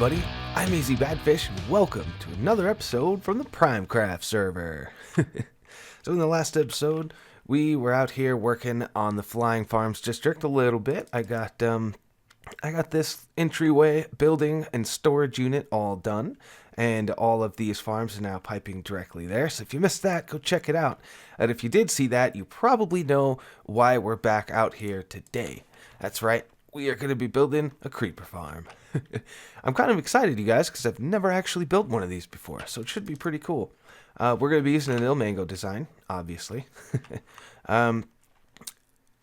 everybody, I'm Easy Badfish, and welcome to another episode from the PrimeCraft server. So in the last episode, we were out here working on the Flying Farms district a little bit. I got this entryway building and storage unit all done, and all of these farms are now piping directly there. So if you missed that, go check it out. And if you did see that, you probably know why we're back out here today. That's right, we are going to be building a creeper farm. I'm kind of excited, you guys, because I've never actually built one of these before, so it should be pretty cool. We're going to be using an ilmango design, obviously. It's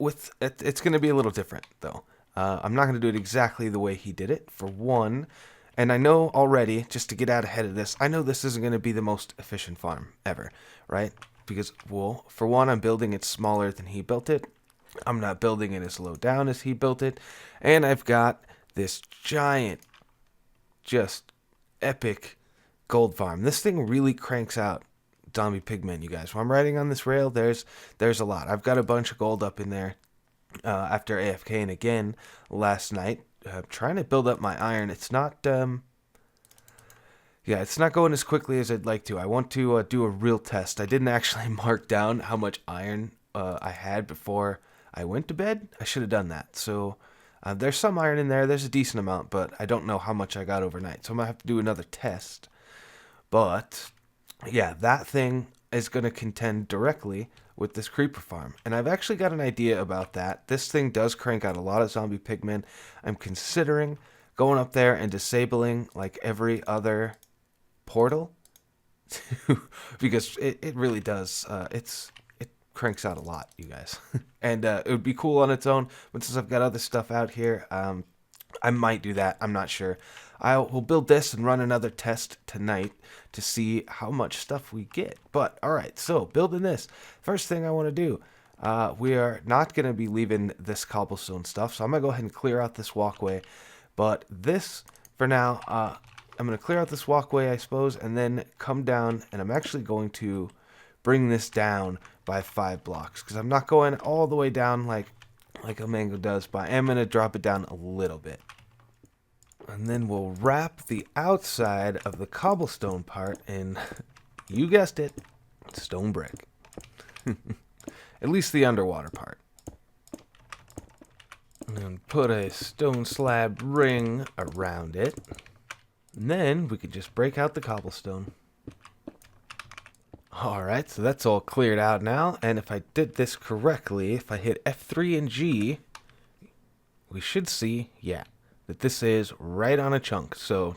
going to be a little different, though. I'm not going to do it exactly the way he did it, for one. And I know already, just to get out ahead of this, I know this isn't going to be the most efficient farm ever, right? Because, well, for one, I'm building it smaller than he built it. I'm not building it as low down as he built it. And I've got this giant, just epic gold farm. This thing really cranks out zombie pigmen, you guys. When I'm riding on this rail, there's a lot. I've got a bunch of gold up in there after AFKing again last night. Trying to build up my iron. It's not, it's not going as quickly as I'd like to. I want to do a real test. I didn't actually mark down how much iron I had before I went to bed. I should have done that. So there's some iron in there. There's a decent amount, but I don't know how much I got overnight. So I'm going to have to do another test. But, yeah, that thing is going to contend directly with this creeper farm. And I've actually got an idea about that. This thing does crank out a lot of zombie pigmen. I'm considering going up there and disabling, like, every other portal. Because it really does. It cranks out a lot, you guys. And it would be cool on its own, but since I've got other stuff out here, I might do that. I'm not sure. I will build this and run another test tonight to see how much stuff we get. But, alright, so building this. First thing I want to do, we are not going to be leaving this cobblestone stuff, so I'm going to go ahead and clear out this walkway. But this, for now, I'm going to clear out this walkway, I suppose, and then come down, and I'm actually going to bring this down by 5 blocks, because I'm not going all the way down like ilmango does, but I am going to drop it down a little bit. And then we'll wrap the outside of the cobblestone part in, you guessed it, stone brick. At least the underwater part. And then put a stone slab ring around it. And then we could just break out the cobblestone. Alright, so that's all cleared out now, and if I did this correctly, if I hit F3 and G, we should see, that this is right on a chunk. So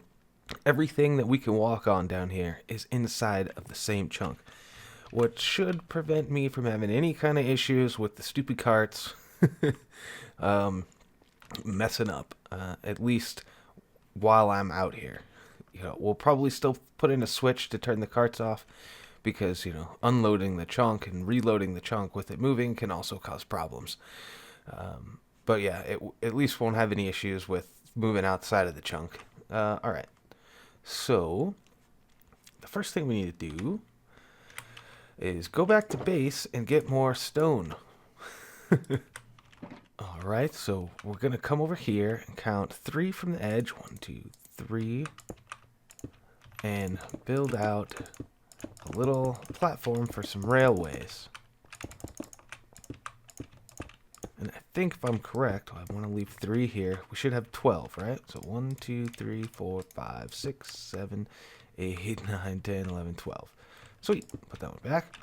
everything that we can walk on down here is inside of the same chunk, which should prevent me from having any kind of issues with the stupid carts messing up, at least while I'm out here. We'll probably still put in a switch to turn the carts off, because, unloading the chunk and reloading the chunk with it moving can also cause problems. But yeah, it at least won't have any issues with moving outside of the chunk. Alright, so the first thing we need to do is go back to base and get more stone. Alright, so we're going to come over here and count 3 from the edge. 1, 2, 3. And build out a little platform for some railways. And I think if I'm correct, I want to leave 3 here. We should have 12, right? So 1, 2, 3, 4, 5, 6, 7, 8, 9, 10, 11, 12. Sweet. Put that one back.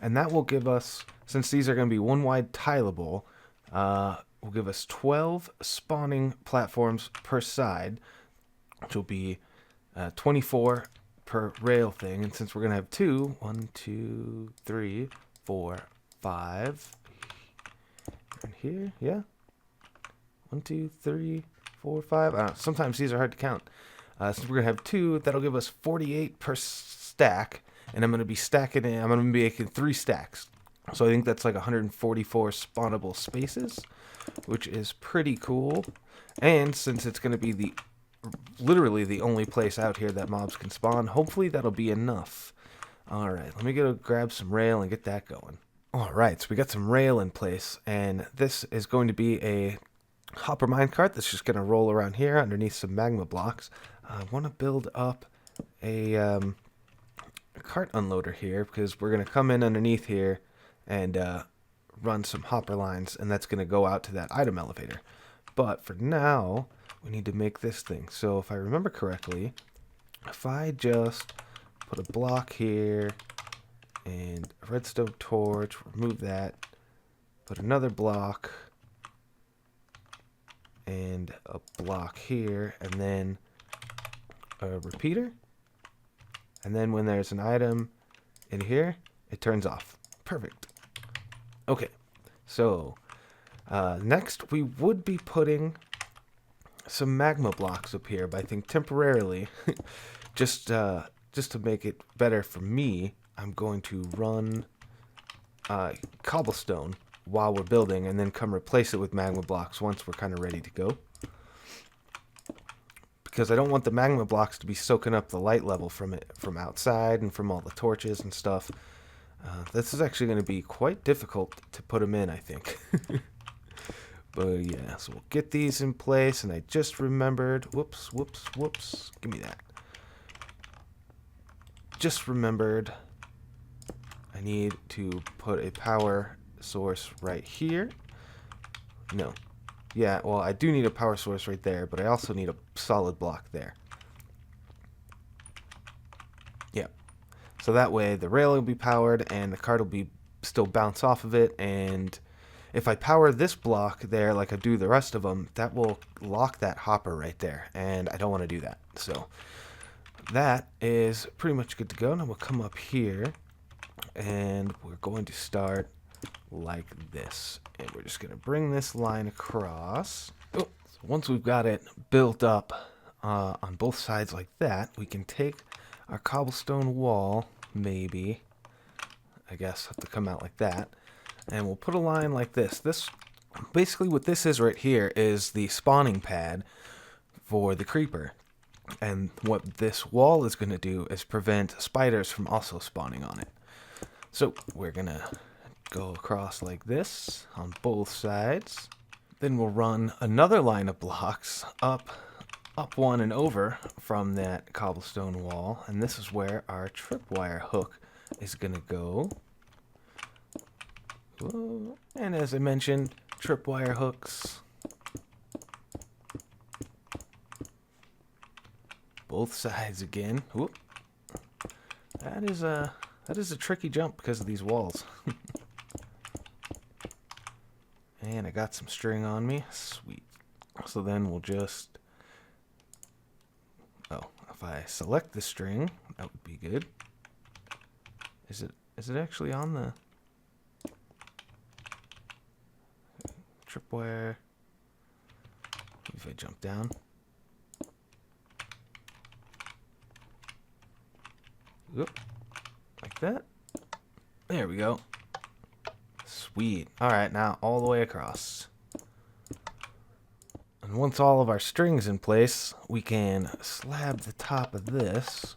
And that will give us, since these are going to be one wide tileable, will give us 12 spawning platforms per side, which will be 24 per rail thing. And since we're going to have 2, 1, 2, 3, 4, 5, and here, 1, 2, 3, 4, 5. I don't know, sometimes these are hard to count. Since we're going to have 2, that'll give us 48 per stack, and I'm going to be stacking it. I'm going to be making 3 stacks. So I think that's like 144 spawnable spaces, which is pretty cool. And since it's going to be literally the only place out here that mobs can spawn, hopefully that'll be enough. Alright, let me go grab some rail and get that going. Alright, so we got some rail in place, and this is going to be a hopper minecart that's just going to roll around here underneath some magma blocks. I want to build up a cart unloader here because we're going to come in underneath here and run some hopper lines, and that's going to go out to that item elevator. But for now, we need to make this thing. So if I remember correctly, if I just put a block here and a redstone torch, remove that, put another block and a block here, and then a repeater, and then when there's an item in here, it turns off. Perfect. Okay, so next we would be putting some magma blocks up here, but I think temporarily, just to make it better for me, I'm going to run cobblestone while we're building, and then come replace it with magma blocks once we're kind of ready to go. Because I don't want the magma blocks to be soaking up the light level from outside and from all the torches and stuff. This is actually going to be quite difficult to put them in, I think. But yeah, so we'll get these in place, and I just remembered, whoops, give me that. Just remembered I need to put a power source right here. No. Yeah, well, I do need a power source right there, but I also need a solid block there. Yeah. So that way the rail will be powered and the cart will be still bounce off of it, and if I power this block there like I do the rest of them, that will lock that hopper right there, and I don't want to do that. So that is pretty much good to go. Now we'll come up here, and we're going to start like this, and we're just going to bring this line across. Oh, so once we've got it built up on both sides like that, we can take our cobblestone wall, maybe, I guess, have to come out like that, and we'll put a line like this. This basically what this is right here is the spawning pad for the creeper, and what this wall is going to do is prevent spiders from also spawning on it. So we're going to go across like this on both sides. Then we'll run another line of blocks up one and over from that cobblestone wall, and this is where our tripwire hook is going to go. Whoa. And as I mentioned, tripwire hooks. Both sides again. Whoop. That is a tricky jump because of these walls. And I got some string on me. Sweet. So then we'll just... Oh, if I select the string, that would be good. Is it actually on the... Tripwire? If I jump down. Oop. Like that. There we go. Sweet. Alright, now all the way across. And once all of our strings in place, we can slab the top of this.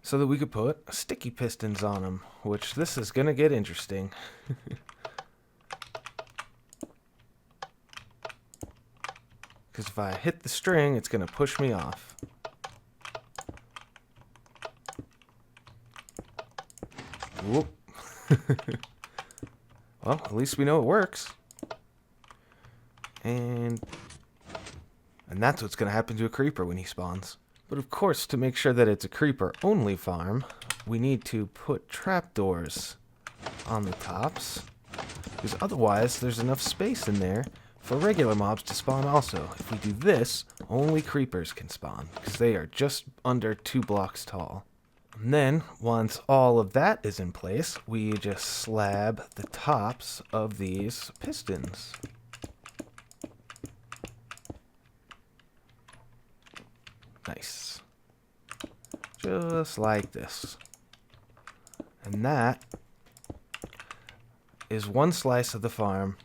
So that we could put sticky pistons on them, which this is going to get interesting. Because if I hit the string, it's going to push me off. Whoop. Well, at least we know it works. And that's what's going to happen to a creeper when he spawns. But of course, to make sure that it's a creeper-only farm, we need to put trapdoors on the tops. Because otherwise, there's enough space in there for regular mobs to spawn also. If we do this, only creepers can spawn, because they are just under 2 blocks tall. And then, once all of that is in place, we just slab the tops of these pistons. Nice. Just like this. And that is one slice of the farm.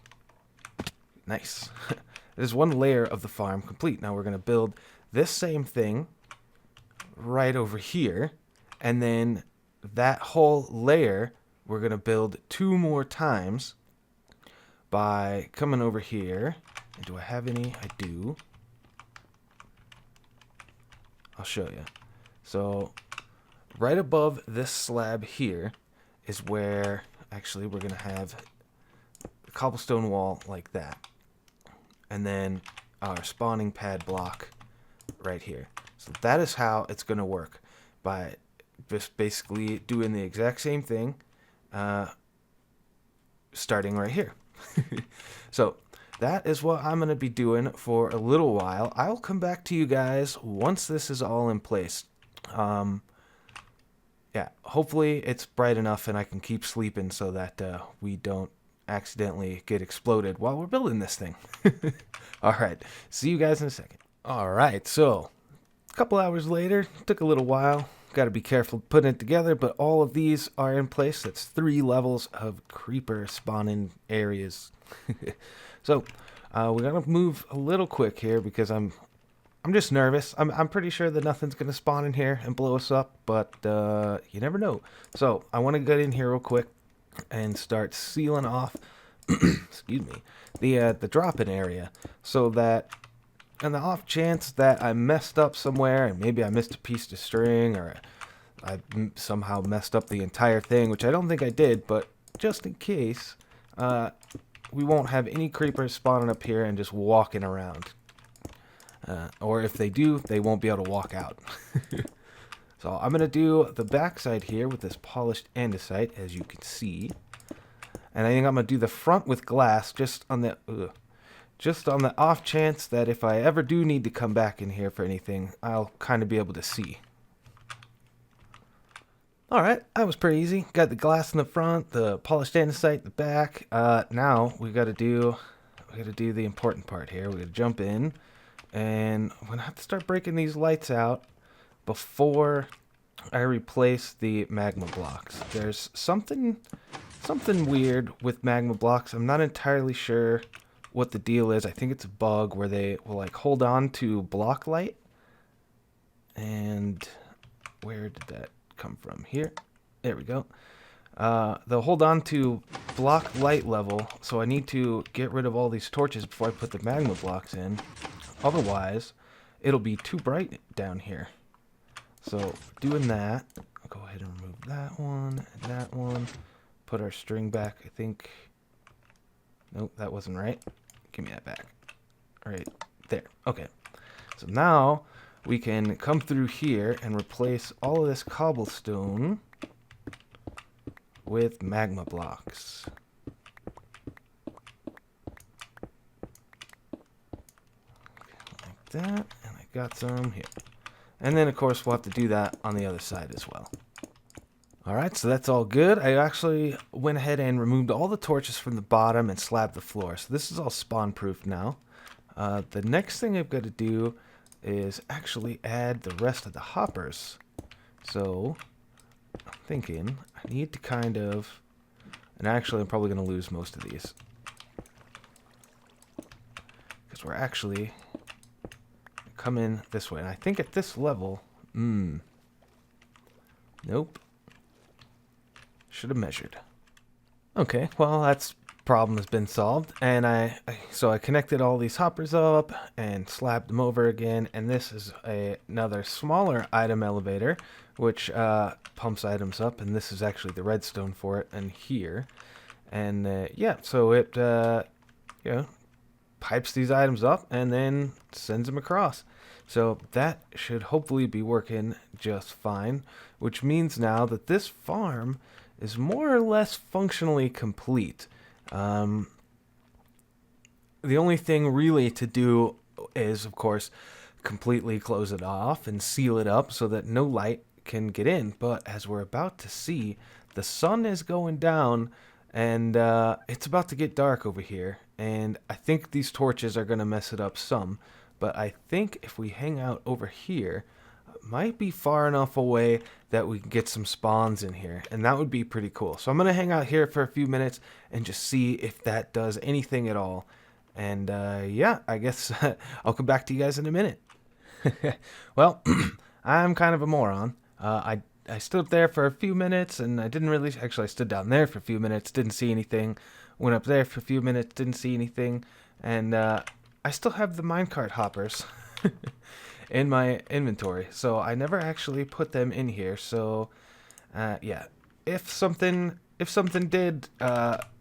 Nice. It is one layer of the farm complete. Now we're going to build this same thing right over here. And then that whole layer we're going to build 2 more times by coming over here. And do I have any? I do. I'll show you. So right above this slab here is where actually we're going to have a cobblestone wall like that. And then our spawning pad block right here. So that is how it's going to work, by just basically doing the exact same thing, starting right here. So that is what I'm going to be doing for a little while. I'll come back to you guys once this is all in place. Yeah, hopefully it's bright enough and I can keep sleeping so that we don't accidentally get exploded while we're building this thing. Alright, see you guys in a second. Alright, so a couple hours later, took a little while. Got to be careful putting it together, but all of these are in place. That's 3 levels of creeper spawning areas. So we're gonna move a little quick here because I'm just nervous. I'm pretty sure that nothing's gonna spawn in here and blow us up, but you never know. So I want to get in here real quick and start sealing off excuse me, the drop-in area, so that on the off chance that I messed up somewhere and maybe I missed a piece of string, or I somehow messed up the entire thing, which I don't think I did, but just in case, we won't have any creepers spawning up here and just walking around. Or if they do, they won't be able to walk out. So I'm going to do the backside here with this polished andesite, as you can see. And I think I'm going to do the front with glass, just on the off chance that if I ever do need to come back in here for anything, I'll kind of be able to see. Alright, that was pretty easy. Got the glass in the front, the polished andesite in the back. Now we gotta do the important part here. We gotta jump in, and I'm gonna have to start breaking these lights out before I replace the magma blocks. There's something weird with magma blocks. I'm not entirely sure what the deal is. I think it's a bug where they will like hold on to block light. And where did that come from? Here. There we go. They'll hold on to block light level, so I need to get rid of all these torches before I put the magma blocks in. Otherwise, it'll be too bright down here. So, doing that, I'll go ahead and remove that one and that one. Put our string back, I think. Nope, that wasn't right. Give me that back. Right there. Okay. So now we can come through here and replace all of this cobblestone with magma blocks. Like that, and I got some here. And then, of course, we'll have to do that on the other side as well. Alright, so that's all good. I actually went ahead and removed all the torches from the bottom and slabbed the floor. So this is all spawn-proof now. The next thing I've got to do is actually add the rest of the hoppers. So, I'm thinking I need to kind of... And actually, I'm probably going to lose most of these. Because we're actually... come in this way. And I think at this level... Nope. Should have measured. Okay, well, that's problem has been solved. And so I connected all these hoppers up and slapped them over again. And this is another smaller item elevator, which pumps items up. And this is actually the redstone for it. And here, and yeah, so it you know, pipes these items up and then sends them across. So that should hopefully be working just fine, which means now that this farm is more or less functionally complete. The only thing really to do is, of course, completely close it off and seal it up so that no light can get in. But as we're about to see, the sun is going down and it's about to get dark over here. And I think these torches are going to mess it up some. But I think if we hang out over here, it might be far enough away that we can get some spawns in here. And that would be pretty cool. So I'm going to hang out here for a few minutes and just see if that does anything at all. And yeah, I guess I'll come back to you guys in a minute. Well, I'm kind of a moron. I I stood up there for a few minutes, and I didn't really... Actually, I stood down there for a few minutes, didn't see anything. Went up there for a few minutes, didn't see anything. And I still have the minecart hoppers in my inventory, so I never actually put them in here. So, yeah. If something did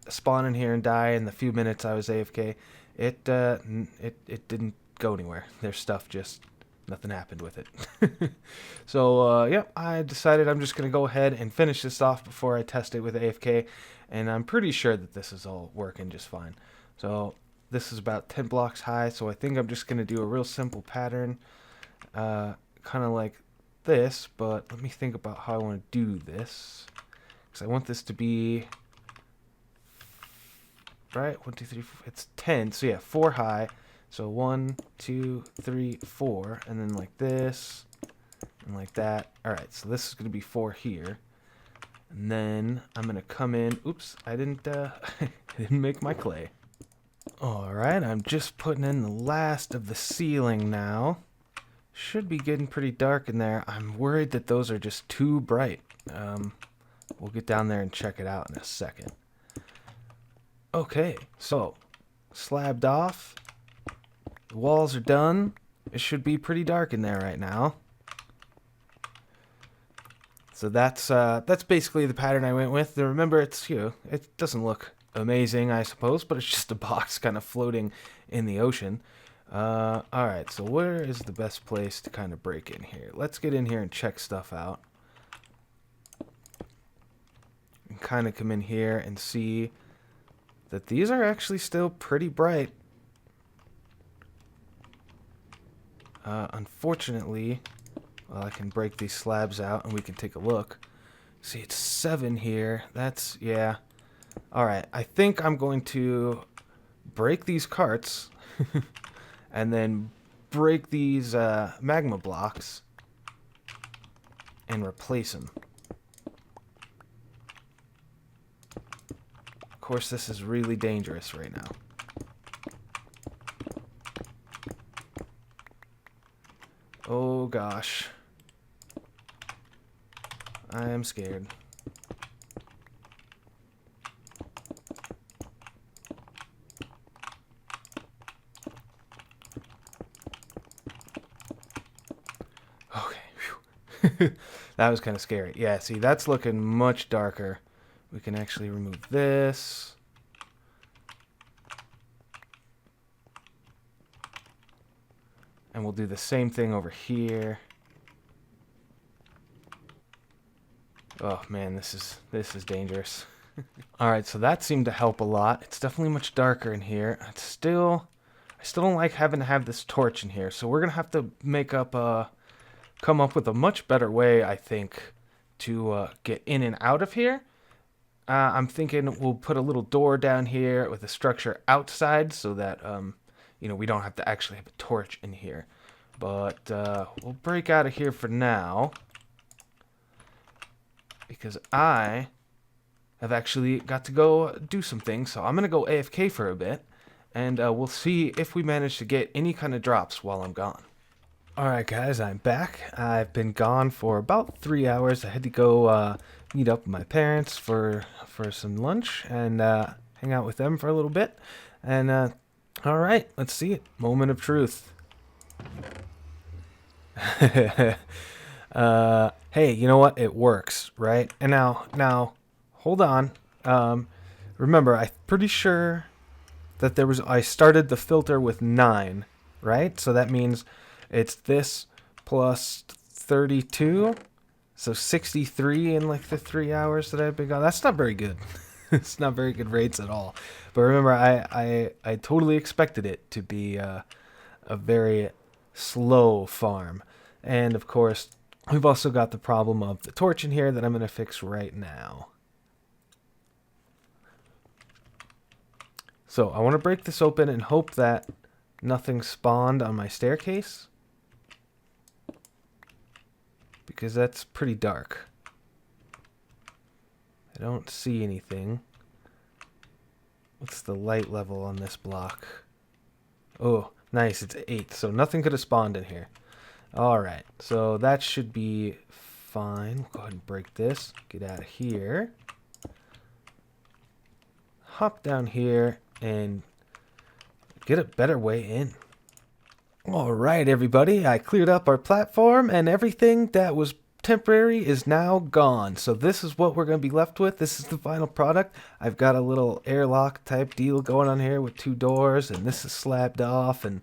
spawn in here and die in the few minutes I was AFK, it didn't go anywhere. Their stuff just... nothing happened with it. So, yeah, I decided I'm just going to go ahead and finish this off before I test it with AFK. And I'm pretty sure that this is all working just fine. So, this is about 10 blocks high. So, I think I'm just going to do a real simple pattern. Kind of like this. But let me think about how I want to do this. Because I want this to be... right? 1, 2, 3, 4. It's 10. So, yeah, 4 high. So 1, 2, 3, 4, and then like this, and like that. Alright, so this is going to be 4 here. And then I'm going to come in. Oops, I didn't make my clay. Alright, I'm just putting in the last of the ceiling now. Should be getting pretty dark in there. I'm worried that those are just too bright. We'll get down there and check it out in a second. Okay, so slabbed off. The walls are done. It should be pretty dark in there right now. So that's basically the pattern I went with. Remember, it's, you know, it doesn't look amazing, I suppose, but it's just a box kind of floating in the ocean. Alright, so where is the best place to kind of break in here? Let's get in here and check stuff out. And kind of come in here and see that these are actually still pretty bright. Unfortunately, well, I can break these slabs out and we can take a look. See, it's 7 here. That's, yeah. Alright, I think I'm going to break these carts and then break these magma blocks and replace them. Of course, this is really dangerous right now. Oh gosh. I am scared. Okay. Phew. That was kind of scary. Yeah, see, that's looking much darker. We can actually remove this. And we'll do the same thing over here. Oh man, this is dangerous. Alright, so that seemed to help a lot. It's definitely much darker in here. I still don't like having to have this torch in here. So we're gonna have to come up with a much better way, I think, to get in and out of here. I'm thinking we'll put a little door down here with a structure outside so that you know, we don't have to actually have a torch in here. But we'll break out of here for now, because I have actually got to go do some things. So I'm going to go AFK for a bit, and we'll see if we manage to get any kind of drops while I'm gone. Alright guys, I'm back. I've been gone for about 3 hours. I had to go meet up with my parents for some lunch and hang out with them for a little bit. And alright, let's see it. Moment of truth. Hey, you know what? It works, right? And now, hold on. Remember, I'm pretty sure that I started the filter with 9, right? So that means it's this plus 32, so 63 in like the 3 hours that I've been gone. That's not very good. It's not very good rates at all. But remember, I totally expected it to be a very slow farm. And of course, we've also got the problem of the torch in here that I'm going to fix right now. So I want to break this open and hope that nothing spawned on my staircase, because that's pretty dark. I don't see anything. What's the light level on this block? Oh, nice, it's 8, so nothing could have spawned in here. Alright, so that should be fine. We'll go ahead and break this. Get out of here. Hop down here and get a better way in. Alright everybody, I cleared up our platform and everything that was temporary is now gone. So this is what we're going to be left with. This is the final product. I've got a little airlock type deal going on here with 2 doors, and this is slabbed off. And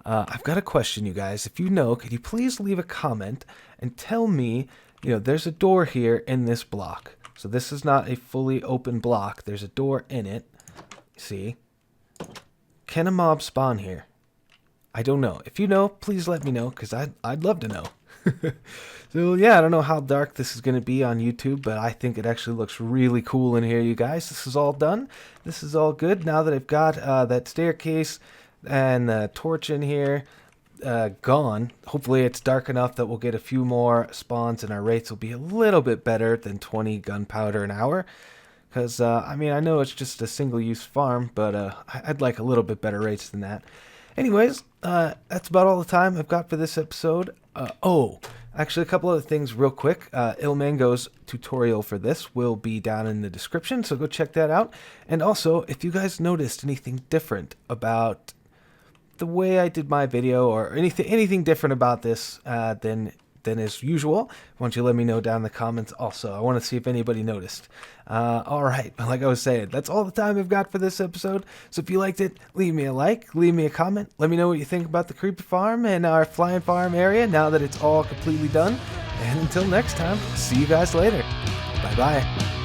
I've got a question, you guys. If you know, could you please leave a comment and tell me, there's a door here in this block. So this is not a fully open block. There's a door in it. See? Can a mob spawn here? I don't know. If you know, please let me know, because I'd love to know. So yeah, I don't know how dark this is going to be on YouTube, but I think it actually looks really cool in here, you guys. This is all done. This is all good. Now that I've got that staircase and the torch in here gone, hopefully it's dark enough that we'll get a few more spawns and our rates will be a little bit better than 20 gunpowder an hour. Because, I know it's just a single-use farm, but I'd like a little bit better rates than that. Anyways, that's about all the time I've got for this episode. Actually, a couple other things real quick. ilmango's tutorial for this will be down in the description, so go check that out. And also, if you guys noticed anything different about the way I did my video, or anything different about this than as usual, why don't you let me know down in the comments also. I want to see if anybody noticed. Alright, but like I was saying, that's all the time I've got for this episode. So if you liked it, leave me a like, leave me a comment, let me know what you think about the creeper farm and our flying farm area now that it's all completely done. And until next time, see you guys later. Bye bye.